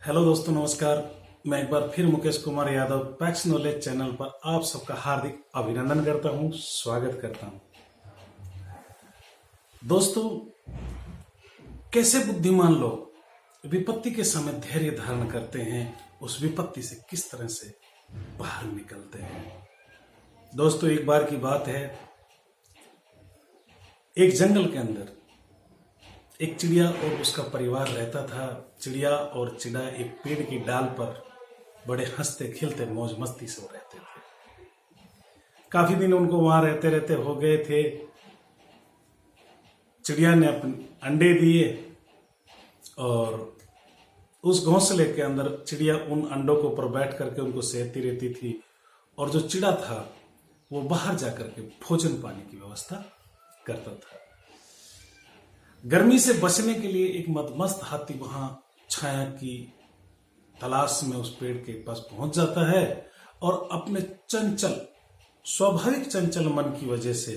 Hello दोस्तों, नमस्कार। मैं एक बार फिर Mukesh Kumar Yadav PACS knowledge channel पर आप सबका हार्दिक अभिनंदन करता हूं, स्वागत करता हूं। दोस्तों, कैसे बुद्धिमान लोग विपत्ति के समय धैर्य धारण करते हैं, उस विपत्ति से किस तरह से बाहर निकलते हैं। दोस्तों, एक बार की बात है, एक जंगल के अंदर एक चिड़िया और उसका परिवार रहता था। चिड़िया और चिड़ा एक पेड़ की डाल पर बड़े हंसते खिलते मौज मस्ती से रहते थे। काफी दिन उनको वहां रहते रहते हो गए थे। चिड़िया ने अपने अंडे दिए और उस घोंसले के अंदर चिड़िया उन अंडों के ऊपर बैठ करके उनको सेहती रहती थी, और जो चिड़ा था वो बाहर जाकर के भोजन पानी की व्यवस्था करता था। गर्मी से बचने के लिए एक मदमस्त हाथी वहां छाया की तलाश में उस पेड़ के पास पहुंच जाता है और अपने स्वाभाविक चंचल मन की वजह से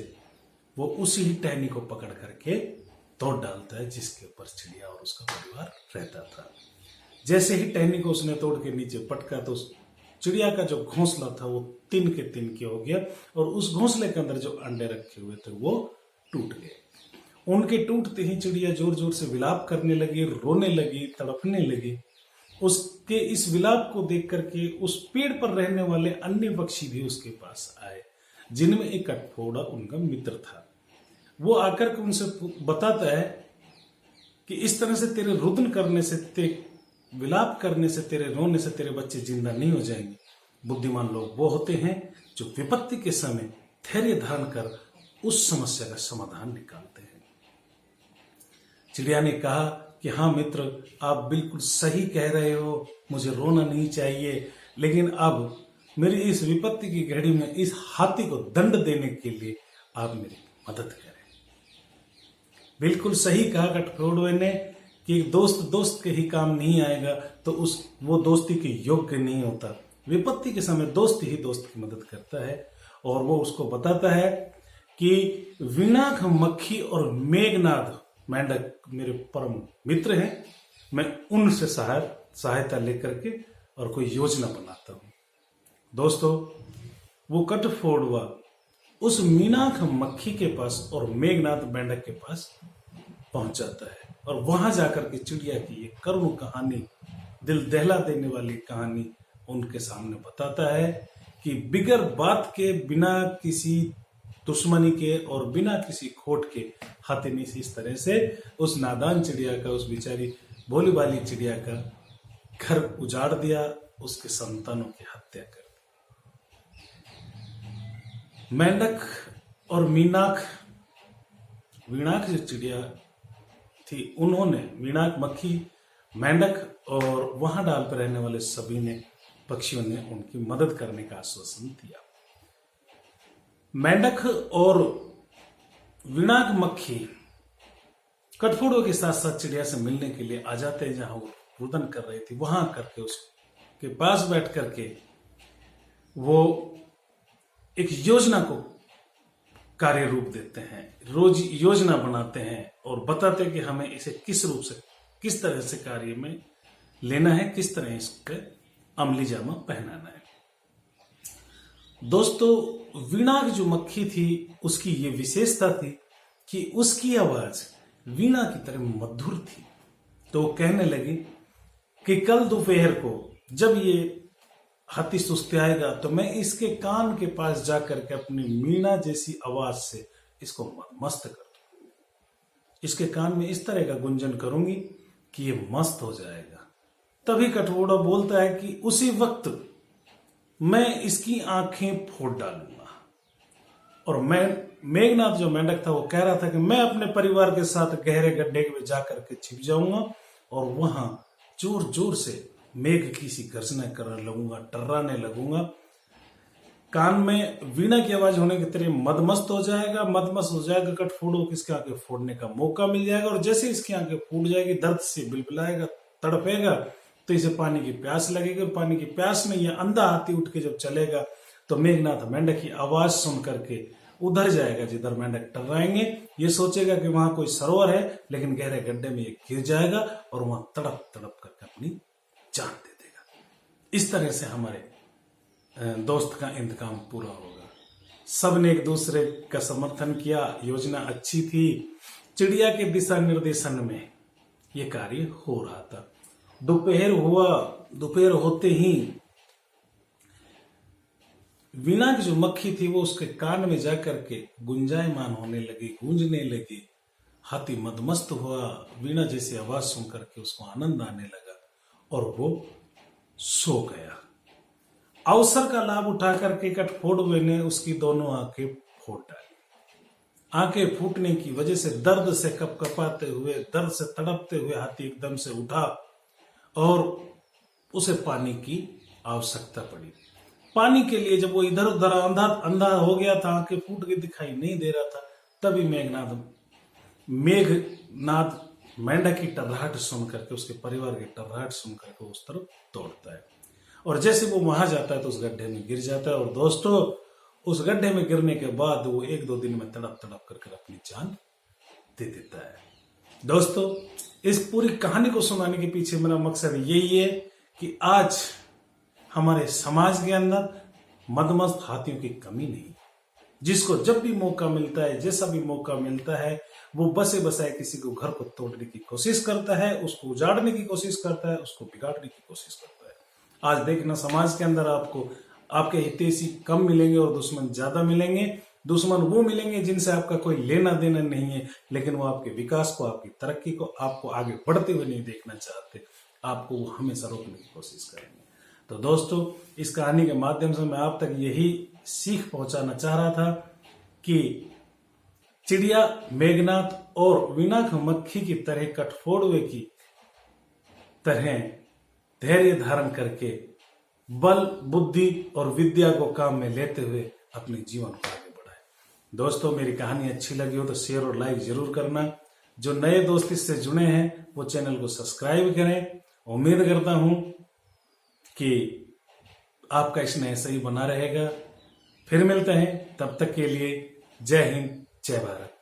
वो उसी ही टहनी को पकड़ करके तोड़ डालता है जिसके ऊपर चिड़िया और उसका परिवार रहता था। जैसे ही टहनी को उसने तोड़ के नीचे पटका तो उस चिड़िया का जो घोंसला था वो तिन के हो गया, और उस घोंसले के अंदर जो अंडे रखे हुए थे वो टूट गए। उनके टूटते ही चिड़िया जोर जोर से विलाप करने लगी, रोने लगी, तड़पने लगी। उसके इस विलाप को देख करके उस पेड़ पर रहने वाले अन्य पक्षी भी उसके पास आए, जिनमें एक कठफोड़ा उनका मित्र था। वो आकर के उनसे बताता है कि इस तरह से तेरे रुदन करने से, तेरे विलाप करने से, तेरे रोने से तेरे बच्चे जिंदा नहीं हो जाएंगे। बुद्धिमान लोग वो होते हैं जो विपत्ति के समय धैर्य धारण कर उस समस्या का समाधान निकालते हैं। चिड़िया ने कहा कि हाँ मित्र, आप बिल्कुल सही कह रहे हो, मुझे रोना नहीं चाहिए, लेकिन अब मेरी इस विपत्ति की घड़ी में इस हाथी को दंड देने के लिए आप मेरी मदद करें। बिल्कुल सही कहा कठफोड़वे ने कि दोस्त के ही काम नहीं आएगा तो वो दोस्ती के योग्य नहीं होता। विपत्ति के समय दोस्त ही दोस्त की मदद करता है। और वो उसको बताता है कि विनाक मक्खी और मेघनाद मेंढक मेरे परम मित्र हैं, मैं उनसे सहायता लेकर के और कोई योजना बनाता हूं। दोस्तों, वो कठफोड़वा उस मीनाक मक्खी के पास और मेघनाद मेंढक के पास पहुंच जाता है, और वहां जाकर के चिड़िया की ये करुण कहानी, दिल दहला देने वाली कहानी उनके सामने बताता है कि बिगर बात के, बिना किसी दुश्मनी के और बिना किसी खोट के हाथी ने इस तरह से उस नादान चिड़िया का, उस बेचारी भोली भाली चिड़िया का घर उजाड़ दिया, उसके संतानों की हत्या कर दी। मेंढक और वीणाक जो चिड़िया थी, उन्होंने, वीणाक मक्खी, मेंढक और वहां डाल पर रहने वाले सभी ने, पक्षियों ने उनकी मदद करने का आश्वासन दिया। मेंढक और वीणाक मक्खी कठफोड़ों के साथ साथ चिड़िया से मिलने के लिए आ जाते हैं जहां वो रुदन कर रही थी। वहां करके उसके पास बैठ करके वो एक योजना को कार्य रूप देते हैं, रोज योजना बनाते हैं और बताते हैं कि हमें इसे किस तरह से कार्य में लेना है, किस तरह इसके अमली जामा पहनाना है। दोस्तों, वीणा जो मक्खी थी उसकी ये विशेषता थी कि उसकी आवाज वीणा की तरह मधुर थी। तो वो कहने लगी कि कल दोपहर को जब ये हाथी सुस्ताएगा तो मैं इसके कान के पास जाकर के अपनी मीणा जैसी आवाज से इसको मस्त कर दूंगी। इसके कान में इस तरह का गुंजन करूंगी कि ये मस्त हो जाएगा। तभी कठफोड़ा बोलता है कि उसी वक्त मैं इसकी आंखें फोड़ डालूंगा। और मेघनाथ जो मेंढक था वो कह रहा था कि मैं अपने परिवार के साथ गहरे गड्ढे में जाकर के छिप जाऊंगा और वहां जोर जोर से मेघ की सी गर्जना करने लगूंगा, टर्राने लगूंगा। कान में वीणा की आवाज होने की तरह मदमस्त हो जाएगा कठफोड़ों को इसकी आंखें फोड़ने का मौका मिल जाएगा। और जैसे इसकी आंखें फूट जाएगी, दर्द से बिलबिलाएगा, तड़पेगा, तो इसे पानी की प्यास लगेगी। पानी की प्यास में यह अंधा हाथी उठ के जब चलेगा तो मेघनाथ मेंढक की आवाज सुन करके उधर जाएगा जिधर मेंढक टर्राएंगे। ये सोचेगा कि वहां कोई सरोवर है, लेकिन गहरे गड्ढे में ये गिर जाएगा और वहां तड़प तड़प करके अपनी जान दे देगा। इस तरह से हमारे दोस्त का इंतकाम पूरा होगा। सबने एक दूसरे का समर्थन किया, योजना अच्छी थी। चिड़िया के दिशा निर्देशन में ये कार्य हो रहा था। दोपहर हुआ, दोपहर होते ही वीणा की जो मक्खी थी वो उसके कान में जाकर के गुंजायमान होने लगी, गूंजने लगी। हाथी मदमस्त हुआ, वीणा जैसी आवाज सुन करके उसको आनंद आने लगा और वो सो गया। अवसर का लाभ उठा करके कठफोड़वे ने उसकी दोनों आंखें फोड़ डाली। आंखें फूटने की वजह से दर्द से कपकपाते हुए, दर्द से तड़पते हुए हाथी एकदम से उठा और उसे पानी की आवश्यकता पड़ी। पानी के लिए जब वो इधर उधर अंधा हो गया था, आंखें फूट के दिखाई नहीं दे रहा था, तभी मेघनाद मेंढक की टर्राहट सुन करके, उसके परिवार की टर्राहट सुन करके उस तरफ दौड़ता है और जैसे वो वहां जाता है तो उस गड्ढे में गिर जाता है। और दोस्तों, उस गड्ढे में गिरने के बाद वो 1-2 दिन में तड़प तड़प करके अपनी जान दे देता है। दोस्तों, इस पूरी कहानी को सुनाने के पीछे मेरा मकसद यही है कि आज हमारे समाज के अंदर मदमस्त हाथियों की कमी नहीं। जिसको जब भी मौका मिलता है, जैसा भी मौका मिलता है, वो बसे बसाए किसी को घर को तोड़ने की कोशिश करता है, उसको उजाड़ने की कोशिश करता है, उसको बिगाड़ने की कोशिश करता है। आज देखना, समाज के अंदर आपको आपके हितैषी कम मिलेंगे और दुश्मन ज्यादा मिलेंगे। दुश्मन वो मिलेंगे जिनसे आपका कोई लेना देना नहीं है, लेकिन वो आपके विकास को, आपकी तरक्की को, आपको आगे बढ़ते हुए नहीं देखना चाहते। आपको वो हमेशा रोकने की कोशिश करेंगे। तो दोस्तों, इस कहानी के माध्यम से मैं आप तक यही सीख पहुंचाना चाह रहा था कि चिड़िया, मेघनाथ और वीणा मक्खी की तरह कठफोड़वे की तरह धैर्य धारण करके बल, बुद्धि और विद्या को काम में लेते हुए अपने जीवन को आगे बढ़ाएं। दोस्तों, मेरी कहानी अच्छी लगी हो तो शेयर और लाइक जरूर करना। जो नए दोस्त इससे जुड़े हैं वो चैनल को सब्सक्राइब करें। उम्मीद करता हूं कि आपका स्नेह ऐसा ही बना रहेगा। फिर मिलते हैं, तब तक के लिए जय हिंद, जय भारत।